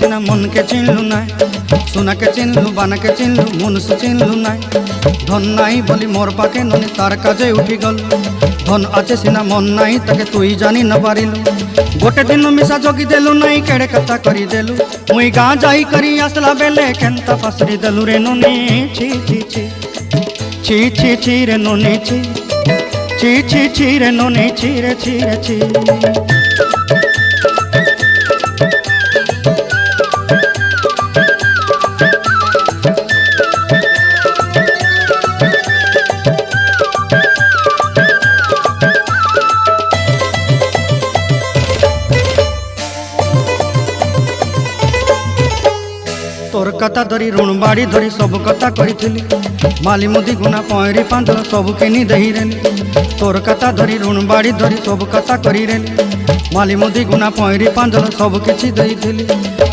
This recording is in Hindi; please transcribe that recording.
सिना मन के चिन्हलु ना सोना के चिन्हलु बाना के चिन्हलु मुनुष चिन्हलु ना धन नाई बोली मोर पाके ननी तार काजे उठी गल धन आचे सिना मन नाई ताके तुई जानी न पारिलु गोटे दिन मिसा जगी देलु नाई केड़े कथा करी देलु मुई गाँ जाई करी आसला बेले केंता पासरी देलु रे ननी छी छी छी छी छी छी रे ननी छी छी छी छी रे ननी छी रे छी रे छी तोर कथा धरी ऋण बाड़ी धरी सब कथा करी माली मुदी गुना पहरी पांदल सब किनी दही रेली तोर कथा धरी ऋण बाड़ी धरी सब कथा करी रेली माली मुदी गुना पहरी पांदल सब किछि दही